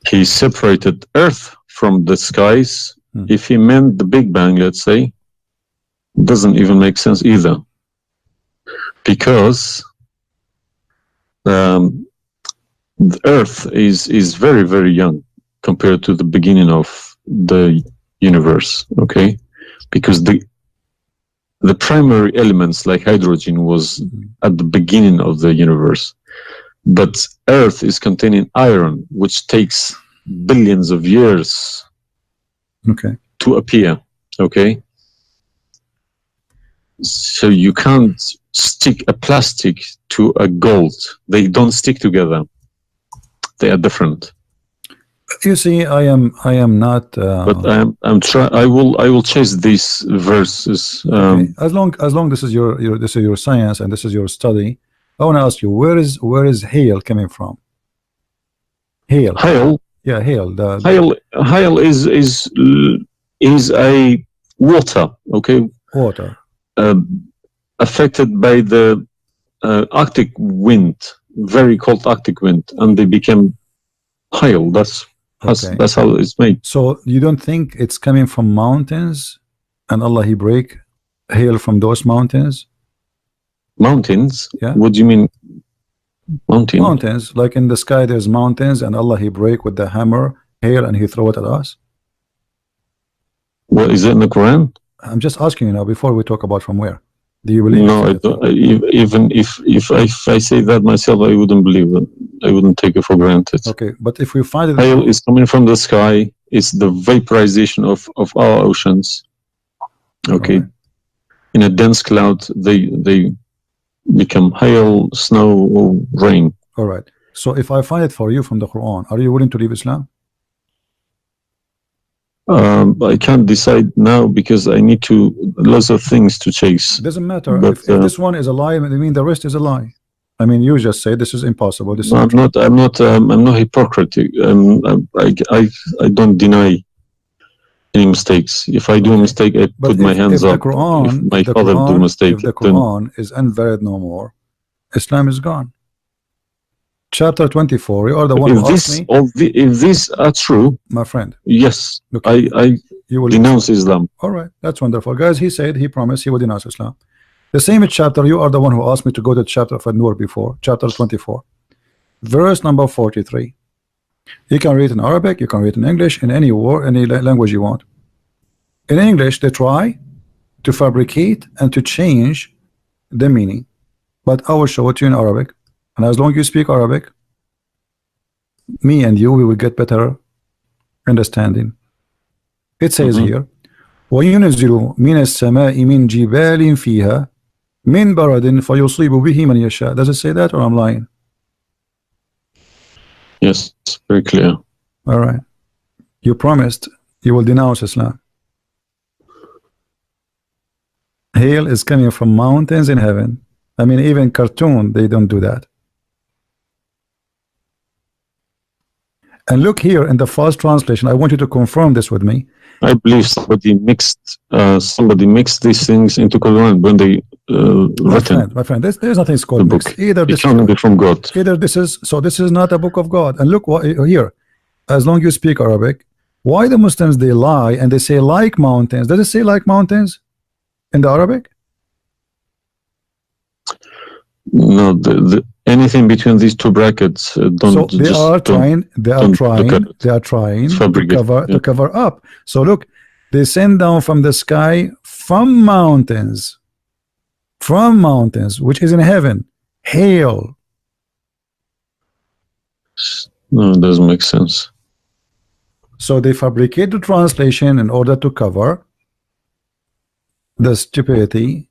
he separated Earth from the skies. If he meant the Big Bang, let's say, doesn't even make sense either. Because the Earth is very, very young compared to the beginning of the universe, okay? Because the primary elements like hydrogen was at the beginning of the universe. But Earth is containing iron, which takes billions of years to appear, okay? So you can't stick a plastic to a gold. They don't stick together. They are different. You see, I am not. But I will chase these verses. Okay. As long this is your science and this is your study, I want to ask you, where is hail coming from? Hail. Yeah, hail. Hail is a water. Okay. Water. Affected by the Arctic wind, very cold Arctic wind, and they became hail. That's how it's made. So you don't think it's coming from mountains, and Allah He break hail from those mountains? Mountains? Yeah. What do you mean? Mountains, like in the sky, there's mountains, and Allah He break with the hammer hail, and He throw it at us. Well, is it in the Quran? I'm just asking you now before we talk about from where. Do you believe? No, I don't. Even if I say that myself, I wouldn't believe it. I wouldn't take it for granted. Okay, but if we find it, hail is coming from the sky. It's the vaporization of our oceans. Okay, right. In a dense cloud, they become hail, snow, or rain. All right. So if I find it for you from the Quran, are you willing to leave Islam? I can't decide now because I need lots of things to chase. It doesn't matter. But, if this one is a lie, I mean the rest is a lie. I mean, you just say this is impossible. This I'm not hypocritic. I don't deny any mistakes. If I do a mistake, I put my hands up. If my father do a mistake, if the Quran is invalid no more, Islam is gone. Chapter 24. You are the one who asked me. If these are true, my friend. Yes, okay. I denounce Islam. All right, that's wonderful, guys. He said he promised he would denounce Islam. The same chapter. You are the one who asked me to go to chapter of An-Nur before. Chapter 24, verse number 43. You can read in Arabic. You can read in English. In any word, any language you want. In English, they try to fabricate and to change the meaning, but I will show it to you in Arabic. And as long as you speak Arabic, me and you, we will get better understanding. It says here, وَيُنَزِّلُ مِنَ السَّمَاءِ مِنْ جِبَالٍ فِيهَا مِنْ بَرَدٍ فَيُصِيبُ بِهِ مَنْ يَشَاءُ. Does it say that or I'm lying? Yes, it's very clear. All right. You promised you will denounce Islam. Hail is coming from mountains in heaven. I mean, even cartoon, they don't do that. And look here in the false translation. I want you to confirm this with me. I believe somebody mixed these things into Quran when they written My friend, there's nothing the called book. mix. Either It this can't be from God. either this is not a book of God. And look what here, as long as you speak Arabic, why the Muslims they lie and they say like mountains. Does it say like mountains in the Arabic? No, anything between these two brackets don't. So they are trying to cover up. So look, they send down from the sky from mountains, which is in heaven, hail. No, it doesn't make sense. So they fabricate the translation in order to cover the stupidity.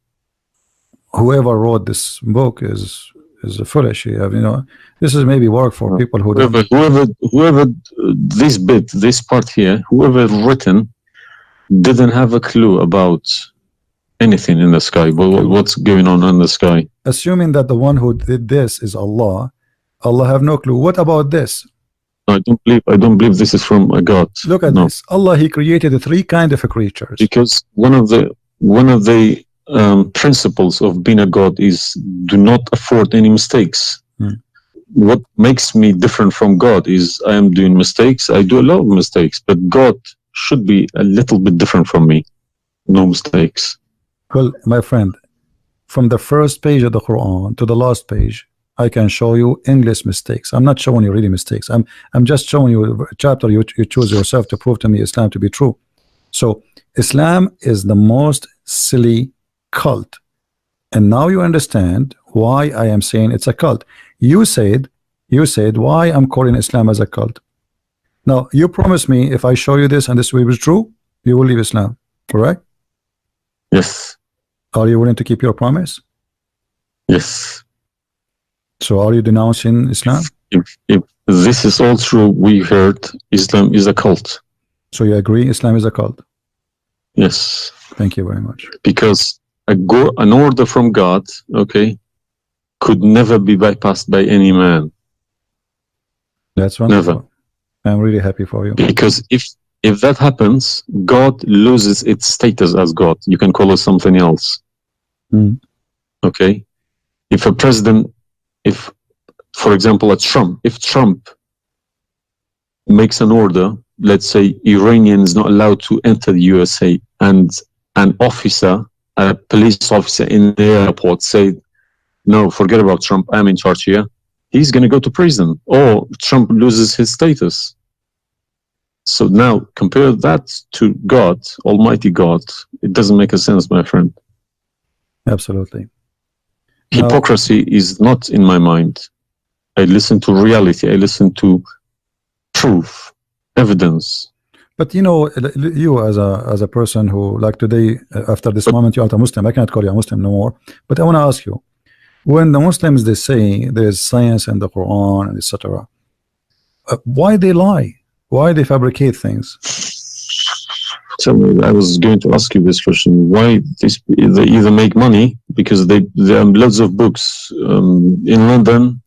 Whoever wrote this book is foolish. You know, this is maybe work for people who whoever this part here, whoever written didn't have a clue about anything in the sky. What's going on in the sky? Assuming that the one who did this is Allah have no clue. What about this? I don't believe this is from a God. Look at this. Allah, he created three kind of creatures. Because one of the principles of being a God is do not afford any mistakes. What makes me different from God is I am doing mistakes. I do a lot of mistakes, but God should be a little bit different from me. No mistakes. Well, my friend, from the first page of the Quran to the last page, I can show you endless mistakes. I'm not showing you really mistakes. I'm just showing you a chapter you choose yourself to prove to me Islam to be true. So Islam is the most silly cult, and now you understand why I am saying it's a cult. You said why I'm calling Islam as a cult. Now you promise me if I show you this and this will be true, you will leave Islam, correct? Yes. Are you willing to keep your promise? Yes. So are you denouncing Islam? If this is all true, we heard Islam is a cult. So you agree Islam is a cult? Yes. Thank you very much. Because an order from God, okay, could never be bypassed by any man. That's wonderful. Never. I'm really happy for you. Because if that happens, God loses its status as God. You can call it something else. Okay? If a president, for example, if Trump makes an order, let's say Iranian is not allowed to enter the USA, and an officer, a police officer in the airport said, no, forget about Trump, I'm in charge here, he's going to go to prison, or Trump loses his status. So now compare that to God, Almighty God. It doesn't make a sense, my friend. Absolutely. Hypocrisy is not in my mind. I listen to reality. I listen to proof, evidence. But you know, you as a person who, like today, after this moment, you are a Muslim. I cannot call you a Muslim no more. But I want to ask you, when the Muslims they say there's science in the Quran and etc., why they lie? Why they fabricate things? So I was going to ask you this question: why they either make money because there are lots of books in London.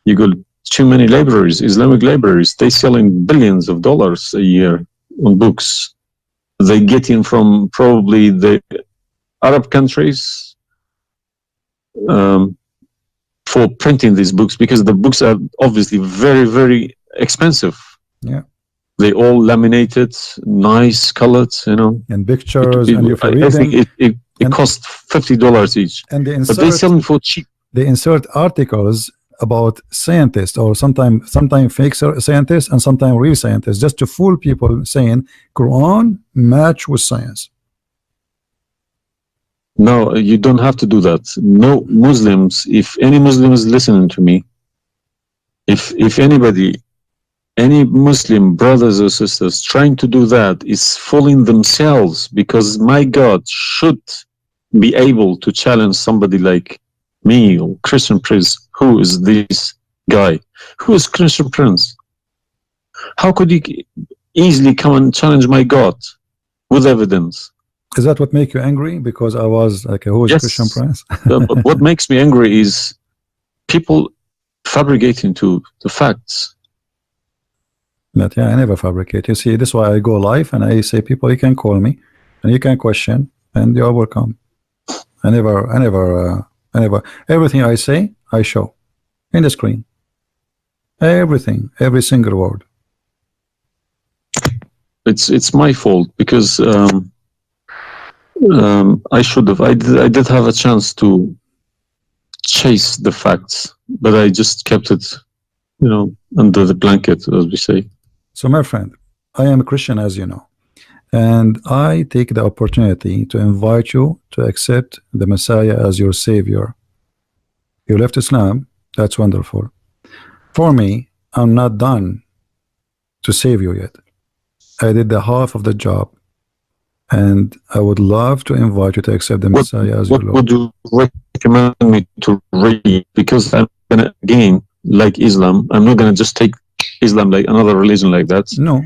You got too many libraries, Islamic libraries. They selling billions of dollars a year on books. They get in from probably the Arab countries for printing these books, because the books are obviously very, very expensive. Yeah. They all laminated, nice colored, you know. And pictures, and if you're reading, it costs $50 each. And but they sell them for cheap. They insert articles about scientists, or sometimes fake scientists and sometimes real scientists, just to fool people, saying Quran match with science. No, you don't have to do that. No Muslims, if any Muslim is listening to me, if anybody, any Muslim brothers or sisters trying to do that is fooling themselves, because my God should be able to challenge somebody like me or Christian Prince. Who is this guy? Who is Christian Prince? How could he easily come and challenge my God with evidence? Is that what make you angry? Because I was like, who is Christian Prince? But what makes me angry is people fabricating to the facts. But yeah, I never fabricate. You see, this is why I go live and I say, people, you can call me and you can question and you're welcome. I never, everything I say, I show in the screen. Everything, every single word. It's my fault because I should have. I did have a chance to chase the facts, but I just kept it, under the blanket, as we say. So, my friend, I am a Christian, as you know, and I take the opportunity to invite you to accept the Messiah as your Savior. You left Islam, that's wonderful. For me, I'm not done to save you yet. I did the half of the job, and I would love to invite you to accept the Messiah as your Lord. What would you recommend me to read? Because I'm gonna, again, like Islam, I'm not gonna just take Islam like another religion like that. No,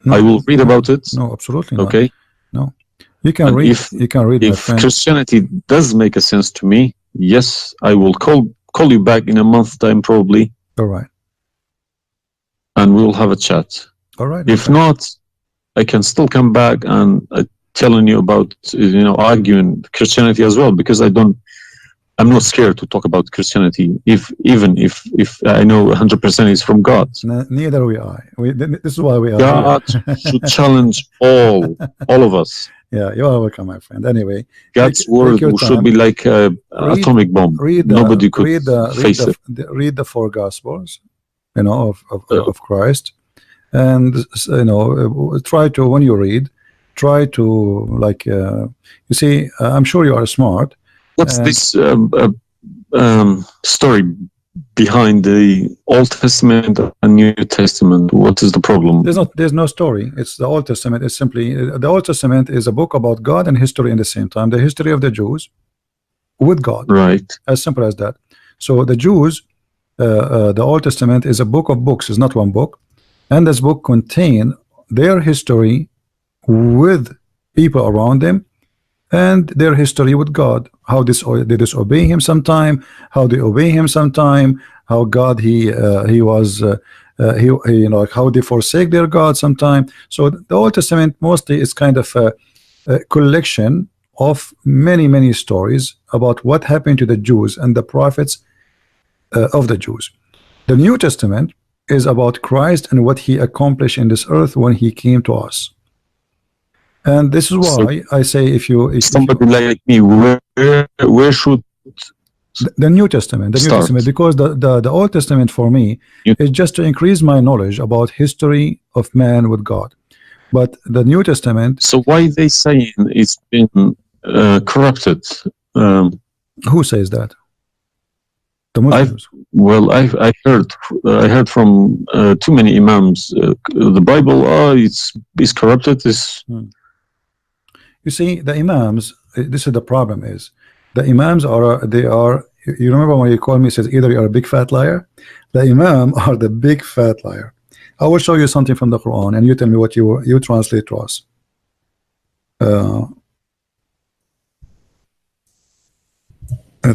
I will read about it. No, absolutely not. Okay. No, you can read. You can read. If Christianity does make a sense to me, yes, I will call you back in a month's time, probably. All right. And we'll have a chat. All right. If not, I can still come back and telling you about, arguing Christianity as well, because I'm not scared to talk about Christianity, even if I know 100% is from God. Neither we are. This is why we are. God should challenge all of us. Yeah, you are welcome, my friend. Anyway, God's word should be like an atomic bomb. Nobody could face it. Read the 4 Gospels, of Christ, and try to, when you read, try to you see, I'm sure you are smart. What's this story behind the Old Testament and New Testament? What is the problem? There's no story. It's the Old Testament. It's simply, the Old Testament is a book about God and history in the same time. The history of the Jews with God. Right. As simple as that. So the Jews, the Old Testament is a book of books. It's not one book. And this book contains their history with people around them and their history with God. How they disobey him sometime, how they obey him sometime, how God he was how they forsake their God sometime. So the Old Testament mostly is kind of a collection of many stories about what happened to the Jews and the prophets of the Jews. The New Testament is about Christ and what he accomplished in this earth when he came to us. And this is why I say, if somebody like me, where should the New Testament, because the Old Testament for me is just to increase my knowledge about history of man with God. But the New Testament. So why they saying it's been corrupted? Who says that? The Muslims. I heard from too many imams. The Bible, it's corrupted. You see, the imams, this is the problem is, the imams you remember when you called me, says either you are a big fat liar? The imam are the big fat liar. I will show you something from the Quran and you tell me what you translate to us. Let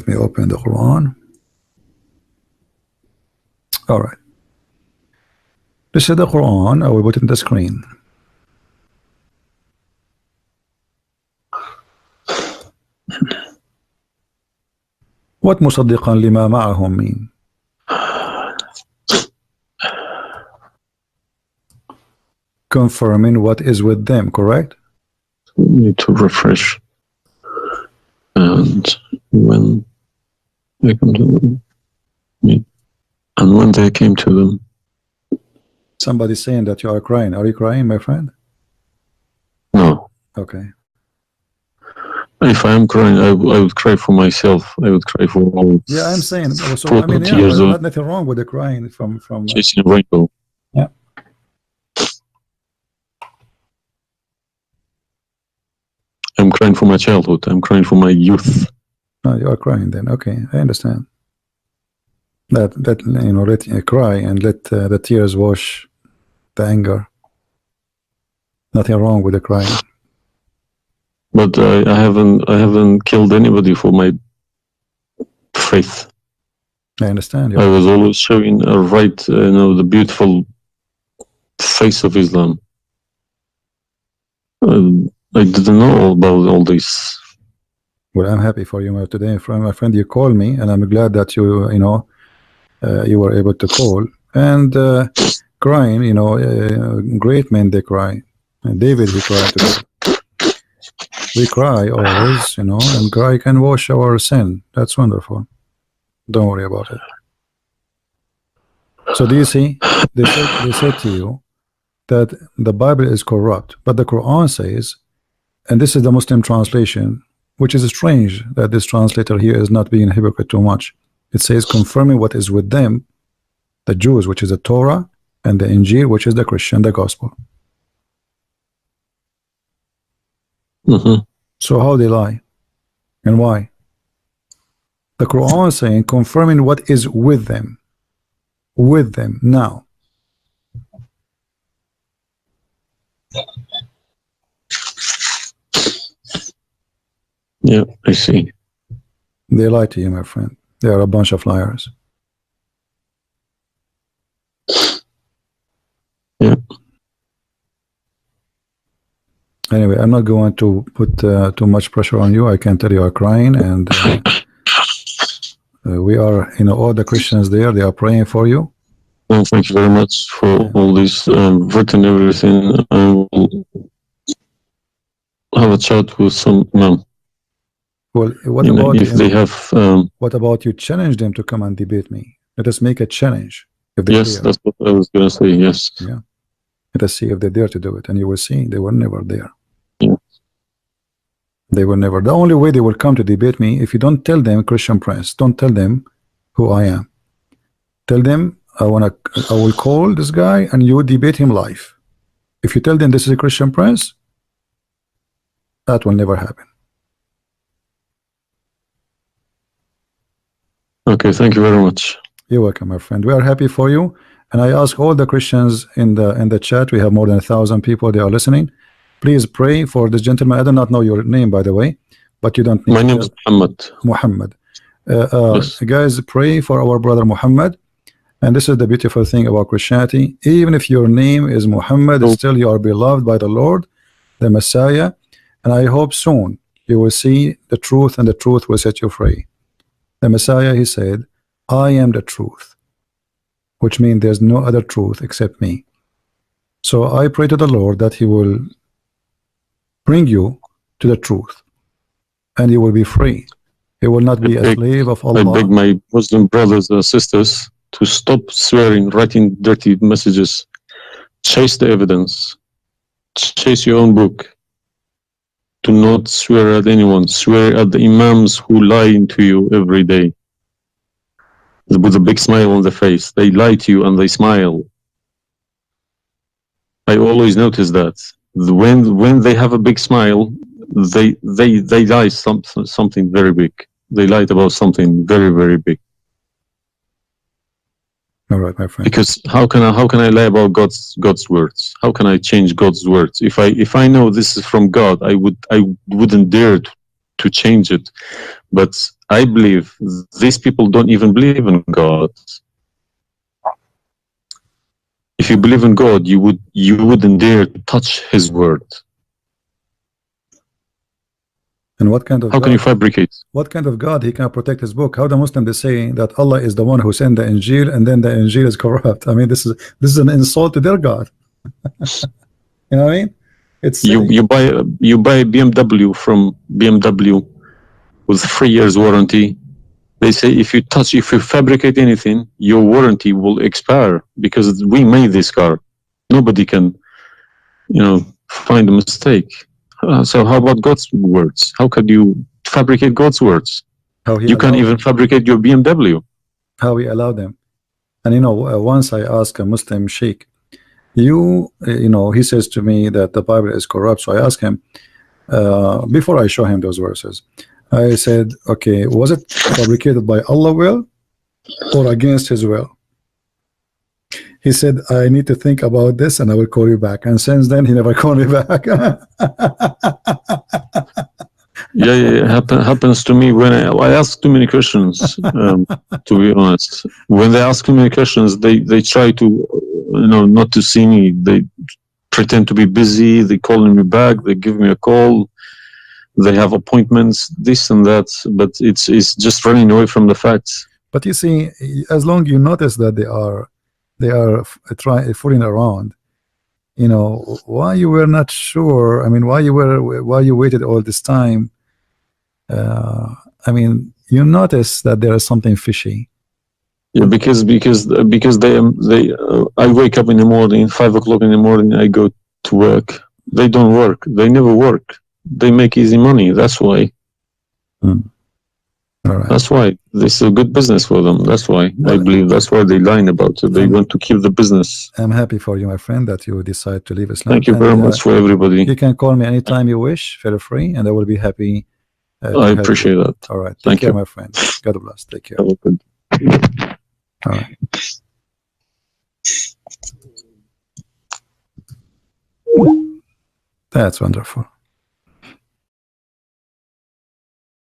me open the Quran. All right. This is the Quran. I will put it in the screen. What مصدقا لما معهم mean? Confirming what is with them, correct? Need to refresh. And when they come to them, and when they came to them. Somebody saying that you are crying. Are you crying, my friend? No. Okay. If I am crying, I would cry for myself. I would cry for all. Yeah, I'm saying. So I mean, there's nothing wrong with the crying from chasing a rainbow. Yeah. I'm crying for my childhood. I'm crying for my youth. No, you are crying then. Okay, I understand. Let cry and let the tears wash the anger. Nothing wrong with the crying. But I haven't killed anybody for my faith. I understand. I was always showing the beautiful face of Islam. I didn't know about all this. Well, I'm happy for you today, my friend. You called me, and I'm glad that you were able to call and crying. Great men, they cry. David, he cried today. We cry always, and cry can wash our sin. That's wonderful. Don't worry about it. So do you see? They said to you that the Bible is corrupt, but the Quran says, and this is the Muslim translation, which is strange that this translator here is not being a hypocrite too much. It says, confirming what is with them, the Jews, which is the Torah, and the Injil, which is the Christian, the gospel. So how they lie and why? The Quran is saying, confirming what is with them now. Yeah, I see. They lie to you, my friend. They are a bunch of liars. Yeah. Anyway, I'm not going to put too much pressure on you. I can tell you are crying, and we are, all the Christians there, they are praying for you. Well, thank you very much for all this written everything. I will have a chat with some imam. Well, what about if they have? What about you challenge them to come and debate me? Let us make a challenge. If they Yes, dare. that's what I was gonna say. Yes. Yeah. Let us see if they dare to do it, and you will see they were never there. Yeah. They were never. The only way they will come to debate me, if you don't tell them, Christian Prince, don't tell them who I am. Tell them I will call this guy and you debate him live. If you tell them this is a Christian Prince, that will never happen. Okay, thank you very much. You're welcome, my friend. We are happy for you, and I ask all the Christians in the chat. We have more than 1,000 people. They are listening. Please pray for this gentleman. I do not know your name, by the way, but you don't need. My name is Muhammad. Muhammad. Yes. Guys, pray for our brother Muhammad. And this is the beautiful thing about Christianity. Even if your name is Muhammad, still you are beloved by the Lord, the Messiah. And I hope soon you will see the truth, and the truth will set you free. The Messiah, he said, I am the truth, which means there's no other truth except me. So I pray to the Lord that he will bring you to the truth, and you will be free. You will not be a slave of Allah. I beg my Muslim brothers and sisters to stop swearing, writing dirty messages. Chase the evidence. Chase your own book. Do not swear at anyone. Swear at the imams who lie to you every day with a big smile on the face. They lie to you and they smile. I always notice that when they have a big smile, they lie something very big. They lied about something very, very big. All right, my friend. Because how can I lie about God's words? How can I change God's words? If I know this is from God, I wouldn't dare to change it. But I believe these people don't even believe in God. If you believe in God, you wouldn't dare to touch His word. And what kind of how can you fabricate? What kind of God he can protect his book? How the Muslim they say that Allah is the one who sent the Injil, and then the Injil is corrupt? I mean, this is an insult to their God. You know what I mean? It's you buy a BMW from BMW with 3 years warranty. They say if you fabricate anything, your warranty will expire because we made this car. Nobody can, find a mistake. So how about God's words? How could you fabricate God's words? You can't even fabricate your BMW. How he allowed them. And once I asked a Muslim Sheikh, he says to me that the Bible is corrupt. So I asked him, before I show him those verses, I said, okay, was it fabricated by Allah's will or against his will? He said, I need to think about this and I will call you back. And since then, he never called me back. Happens to me when I ask too many questions. To be honest, when they ask too many questions, they try to, not to see me. They pretend to be busy. They calling me back. They give me a call. They have appointments, this and that. But it's just running away from the facts. But you see, as long you notice that they are fooling around, why you were not sure? I mean, why you waited all this time? I mean, you notice that there is something fishy. Yeah, because I wake up in the morning, 5 o'clock in the morning, I go to work. They don't work. They never work. They make easy money. That's why. All right. That's why this is a good business for them. That's why I believe that's why they lying about it. They want to keep the business. I'm happy for you, my friend, that you decide to leave Islam. Thank you very much for everybody. You can call me anytime you wish. Feel free, and I will be happy. I appreciate that. All right. Thank Take care, you, my friend. God bless. Take care. Have a good. All right. That's wonderful.